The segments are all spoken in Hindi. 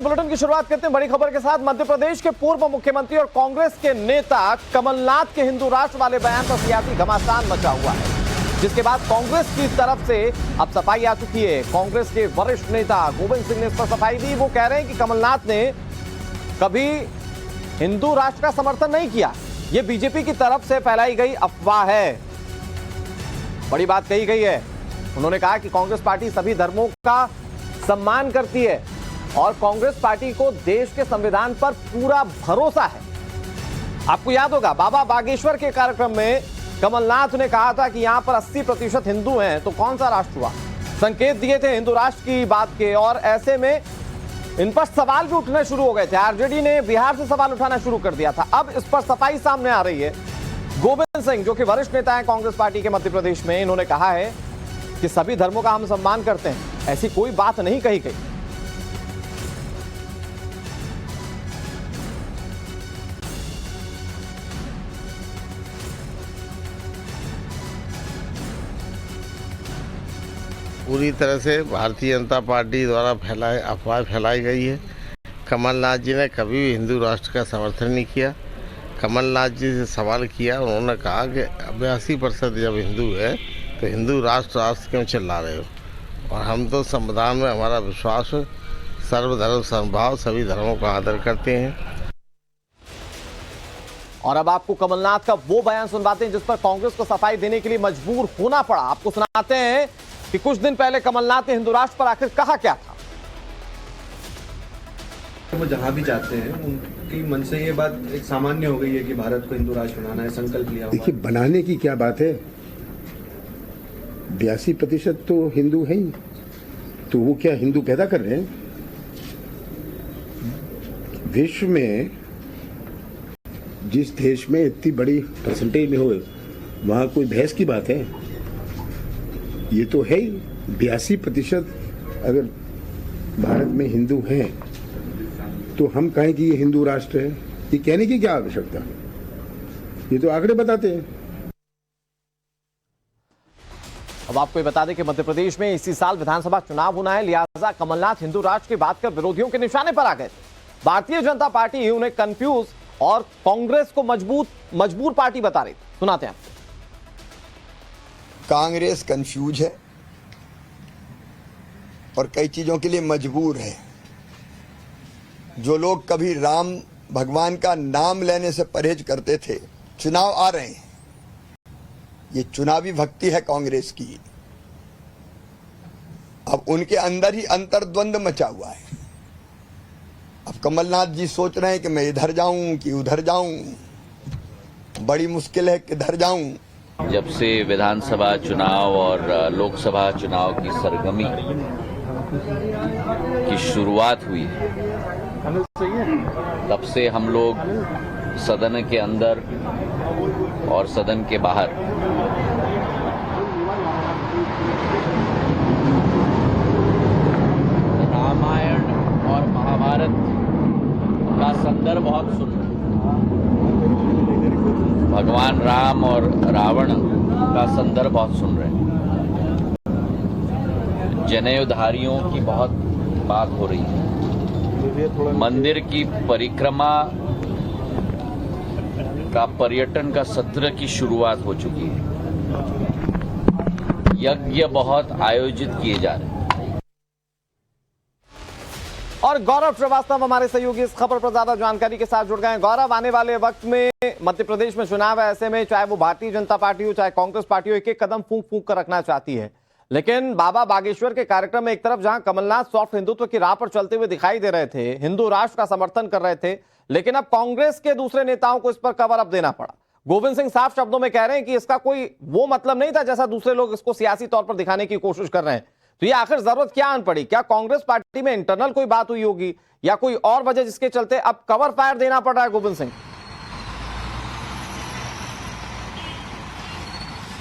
बुलेटिन की शुरुआत करते हैं बड़ी खबर के साथ। मध्य प्रदेश के पूर्व मुख्यमंत्री और कांग्रेस के नेता कमलनाथ के हिंदू राष्ट्र वाले बयान पर सियासी घमासान मचा हुआ है, जिसके बाद कांग्रेस की तरफ से अब सफाई आ चुकी है। कांग्रेस के वरिष्ठ नेता गोविंद सिंह ने इस पर सफाई दी। वो कह रहे हैं कि कमलनाथ ने कभी हिंदू राष्ट्र का समर्थन नहीं किया, यह बीजेपी की तरफ से फैलाई गई अफवाह है। बड़ी बात कही गई है। उन्होंने कहा कि कांग्रेस पार्टी सभी धर्मों का सम्मान करती है और कांग्रेस पार्टी को देश के संविधान पर पूरा भरोसा है। आपको याद होगा बाबा बागेश्वर के कार्यक्रम में कमलनाथ ने कहा था कि यहां पर 80% हिंदू हैं, तो कौन सा राष्ट्र हुआ। संकेत दिए थे हिंदू राष्ट्र की बात के, और ऐसे में इन पर सवाल भी उठने शुरू हो गए थे। आरजेडी ने बिहार से सवाल उठाना शुरू कर दिया था। अब इस पर सफाई सामने आ रही है। गोविंद सिंह जो कि वरिष्ठ नेता है कांग्रेस पार्टी के मध्य प्रदेश में, इन्होंने कहा है कि सभी धर्मों का हम सम्मान करते हैं, ऐसी कोई बात नहीं कही गई। पूरी तरह से भारतीय जनता पार्टी द्वारा अफवाह फैलाई गई है। कमलनाथ जी ने कभी भी हिंदू राष्ट्र का समर्थन नहीं किया। कमलनाथ जी से सवाल किया, उन्होंने कहा कि 82% जब हिंदू है तो हिंदू राष्ट्र क्यों चिल्ला रहे हो। और हम तो संविधान में हमारा विश्वास है, सर्वधर्म समभाव, सभी धर्मों का आदर करते हैं। और अब आपको कमलनाथ का वो बयान सुनवाते हैं जिस पर कांग्रेस को सफाई देने के लिए मजबूर होना पड़ा। आपको सुनाते हैं कि कुछ दिन पहले कमलनाथ ने हिंदू राष्ट्र पर आखिर कहा क्या था। वो जहां भी जाते हैं उनकी मन से ये बात एक सामान्य हो गई है कि भारत को हिंदू राष्ट्र बनाना है, संकल्प लिया हुआ। देखिए, बनाने की क्या बात है, 82% तो हिंदू है ही, तो वो क्या हिंदू पैदा कर रहे हैं। विश्व में जिस देश में इतनी बड़ी परसेंटेज में हो, वहां कोई बहस की बात है। ये तो है ही, 82% अगर भारत में हिंदू हैं तो हम कहें कि ये हिंदू राष्ट्र है, ये कहने की क्या आवश्यकता, ये तो आंकड़े बताते हैं। अब आपको ये बता दें कि मध्य प्रदेश में इसी साल विधानसभा चुनाव होना है, लिहाजा कमलनाथ हिंदू राष्ट्र की बात कर विरोधियों के निशाने पर आ गए। भारतीय जनता पार्टी उन्हें कंफ्यूज और कांग्रेस को मजबूर पार्टी बता रही। सुनाते हैं। कांग्रेस कंफ्यूज है और कई चीजों के लिए मजबूर है। जो लोग कभी राम भगवान का नाम लेने से परहेज करते थे, चुनाव आ रहे हैं, ये चुनावी भक्ति है कांग्रेस की। अब उनके अंदर ही अंतर्द्वंद मचा हुआ है। अब कमलनाथ जी सोच रहे हैं कि मैं इधर जाऊं कि उधर जाऊं। बड़ी मुश्किल है किधर जाऊं। जब से विधानसभा चुनाव और लोकसभा चुनाव की सरगर्मी की शुरुआत हुई, तब से हम लोग सदन के अंदर और सदन के बाहर रामायण और महाभारत का संदर्भ बहुत सुन रहे हैं। भगवान राम और रावण का संदर्भ बहुत सुन रहे हैं। जनेऊधारियों की बहुत बात हो रही है। मंदिर की परिक्रमा का पर्यटन का सत्र की शुरुआत हो चुकी है। यज्ञ बहुत आयोजित किए जा रहे हैं। और गौरव श्रीवास्तव हमारे सहयोगी इस खबर पर ज्यादा जानकारी के साथ जुड़ गए हैं। गौरव, आने वाले वक्त में मध्य प्रदेश में चुनाव है, ऐसे में चाहे वो भारतीय जनता पार्टी हो चाहे कांग्रेस पार्टी हो, एक एक कदम फूंक फूंक कर रखना चाहती है। लेकिन बाबा बागेश्वर के कार्यक्रम में एक तरफ जहां कमलनाथ सॉफ्ट हिंदुत्व की राह पर चलते हुए दिखाई दे रहे थे, हिंदू राष्ट्र का समर्थन कर रहे थे, लेकिन अब कांग्रेस के दूसरे नेताओं को इस पर कवर अप देना पड़ा। गोविंद सिंह साफ शब्दों में कह रहे हैं कि इसका कोई वो मतलब नहीं था जैसा दूसरे लोग इसको सियासी तौर पर दिखाने की कोशिश कर रहे हैं। तो ये आखिर जरूरत क्या आन पड़ी? क्या कांग्रेस पार्टी में इंटरनल कोई बात हुई होगी या कोई और वजह जिसके चलते अब कवर फायर देना पड़ रहा है गोविंद सिंह?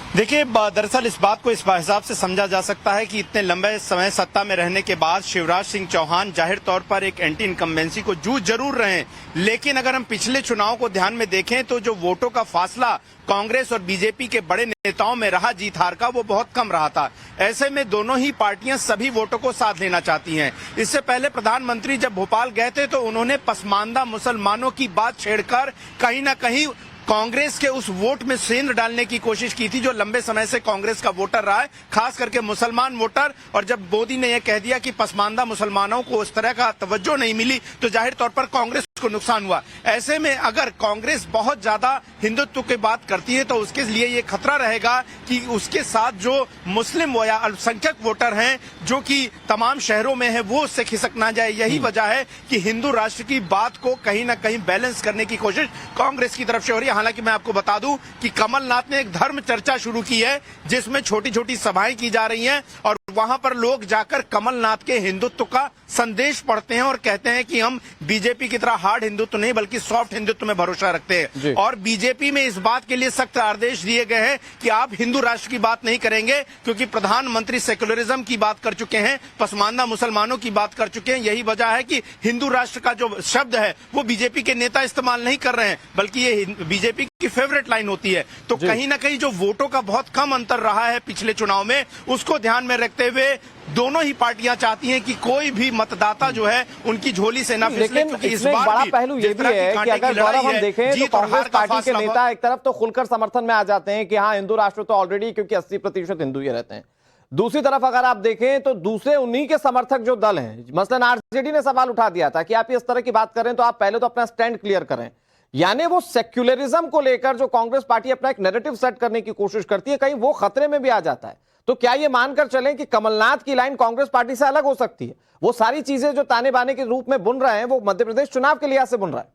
देखिए, दरअसल इस बात को इस हिसाब से समझा जा सकता है कि इतने लंबे समय सत्ता में रहने के बाद शिवराज सिंह चौहान जाहिर तौर पर एक एंटी इनकम्बेंसी को जूझ जरूर रहे हैं, लेकिन अगर हम पिछले चुनाव को ध्यान में देखें तो जो वोटों का फासला कांग्रेस और बीजेपी के बड़े नेताओं में रहा जीत हार का, वो बहुत कम रहा था। ऐसे में दोनों ही पार्टियां सभी वोटों को साथ लेना चाहती हैं। इससे पहले प्रधानमंत्री जब भोपाल गए थे तो उन्होंने पसमानदा मुसलमानों की बात छेड़कर कहीं ना कहीं कांग्रेस के उस वोट में सेंध डालने की कोशिश की थी जो लंबे समय से कांग्रेस का वोटर रहा है, खास करके मुसलमान वोटर। और जब मोदी ने यह कह दिया कि पसमानदा मुसलमानों को उस तरह का तवज्जो नहीं मिली तो जाहिर तौर पर कांग्रेस को नुकसान हुआ। ऐसे में अगर कांग्रेस बहुत ज्यादा हिंदुत्व की बात करती है तो उसके लिए ये खतरा रहेगा कि उसके साथ जो मुस्लिम या अल्पसंख्यक वोटर हैं जो कि तमाम शहरों में है वो उससे खिसक ना जाए। यही वजह है कि हिंदू राष्ट्र की बात को कहीं ना कहीं बैलेंस करने की कोशिश कांग्रेस की तरफ से हो रही है। हालांकि मैं आपको बता दूं कि कमलनाथ ने एक धर्म चर्चा शुरू की है जिसमें छोटी छोटी सभाएं की जा रही हैं और वहां पर लोग जाकर कमलनाथ के हिंदुत्व का संदेश पढ़ते हैं और कहते हैं कि हम बीजेपी की तरह हार्ड हिंदुत्व नहीं बल्कि सॉफ्ट हिंदुत्व में भरोसा रखते हैं। और बीजेपी में इस बात के लिए सख्त आदेश दिए गए हैं कि आप हिंदू राष्ट्र की बात नहीं करेंगे, क्योंकि प्रधानमंत्री सेक्युलरिज्म की बात कर चुके हैं, पसमानदा मुसलमानों की बात कर चुके हैं। यही वजह है कि हिंदू राष्ट्र का जो शब्द है वो बीजेपी के नेता इस्तेमाल नहीं कर रहे हैं, बल्कि ये बीजेपी की फेवरेट लाइन होती है। तो कहीं ना कहीं जो वोटों का बहुत कम अंतर रहा है पिछले चुनाव में, उसको ध्यान में रखते हुए दोनों ही पार्टियां चाहती हैं कि कोई भी मतदाता जो है उनकी झोली से ना फिसले। लेकिन इसमें एक बड़ा पहलू ये भी है कि अगर गौरव हम देखें तो कांग्रेस पार्टी के नेता एक तरफ तो खुलकर समर्थन में आ जाते हैं कि हाँ हिंदू राष्ट्र तो ऑलरेडी, क्योंकि 80% हिंदू ही रहते हैं। दूसरी तरफ अगर आप देखें तो दूसरे उन्हीं के समर्थक जो दल हैं, मसलन आरजेडी ने सवाल उठा दिया था कि आप इस तरह की बात करें तो आप पहले तो अपना स्टैंड क्लियर करें। यानी वो सेक्युलरिज्म को लेकर जो कांग्रेस पार्टी अपना एक नैरेटिव सेट करने की कोशिश करती है, कहीं वो खतरे में भी आ जाता है। तो क्या ये मानकर चलें कि कमलनाथ की लाइन कांग्रेस पार्टी से अलग हो सकती है? वो सारी चीजें जो ताने बाने के रूप में बुन रहे हैं वो मध्य प्रदेश चुनाव के लिहाज से बुन रहा है।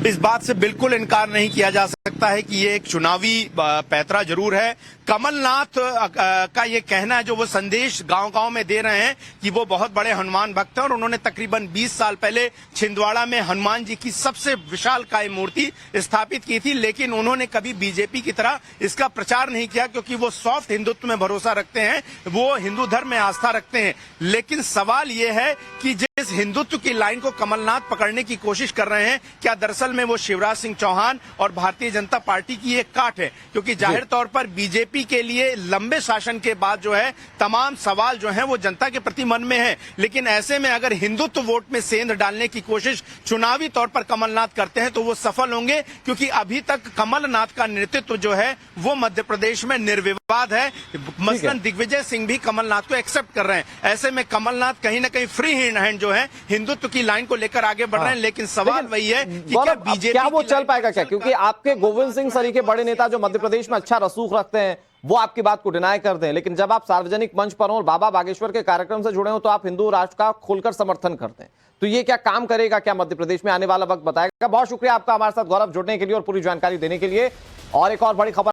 इस बात से बिल्कुल इनकार नहीं किया जा सकता है कि ये एक चुनावी पैतरा जरूर है। कमलनाथ का ये कहना है, जो वो संदेश गांव-गांव में दे रहे हैं कि वो बहुत बड़े हनुमान भक्त हैं और उन्होंने तकरीबन 20 साल पहले छिंदवाड़ा में हनुमान जी की सबसे विशालकाय मूर्ति स्थापित की थी, लेकिन उन्होंने कभी बीजेपी की तरह इसका प्रचार नहीं किया क्योंकि वो सॉफ्ट हिंदुत्व में भरोसा रखते हैं, वो हिंदू धर्म में आस्था रखते हैं। लेकिन सवाल ये है कि जिस हिंदुत्व की लाइन को कमलनाथ पकड़ने की कोशिश कर रहे हैं, क्या दरअसल में वो शिवराज सिंह चौहान और भारतीय जनता पार्टी की एक काट है? क्योंकि जाहिर तौर पर बीजेपी के लिए लंबे शासन के बाद जो है तमाम सवाल जो हैं वो जनता के प्रति मन में है। लेकिन ऐसे में अगर हिंदुत्व वोट में सेंध डालने की कोशिश चुनावी तौर पर कमलनाथ करते हैं तो वो सफल होंगे, क्योंकि अभी तक कमलनाथ का नेतृत्व जो है वो मध्य प्रदेश में निर्विवाद है। मसलन दिग्विजय सिंह भी कमलनाथ को एक्सेप्ट कर रहे हैं। ऐसे में कमलनाथ कहीं ना कहीं फ्री हैंड जो है हिंदुत्व की लाइन को लेकर आगे बढ़ रहे हैं। लेकिन सवाल वही है कि क्या बीजेपी क्या वो चल पाएगा क्या? क्योंकि आपके गोविंद सिंह सरी के बड़े नेता जो मध्य प्रदेश में अच्छा रसूख रखते हैं वो आपकी बात को डिनाई कर दें, लेकिन जब आप सार्वजनिक मंच पर हो और बाबा बागेश्वर के कार्यक्रम से जुड़े हो तो आप हिंदू राष्ट्र का खुलकर समर्थन करते हैं। तो ये क्या काम करेगा, क्या मध्य प्रदेश में? आने वाला वक्त बताएगा। बहुत शुक्रिया आपका हमारे साथ गौरव जुड़ने के लिए और पूरी जानकारी देने के लिए। और एक और बड़ी खबर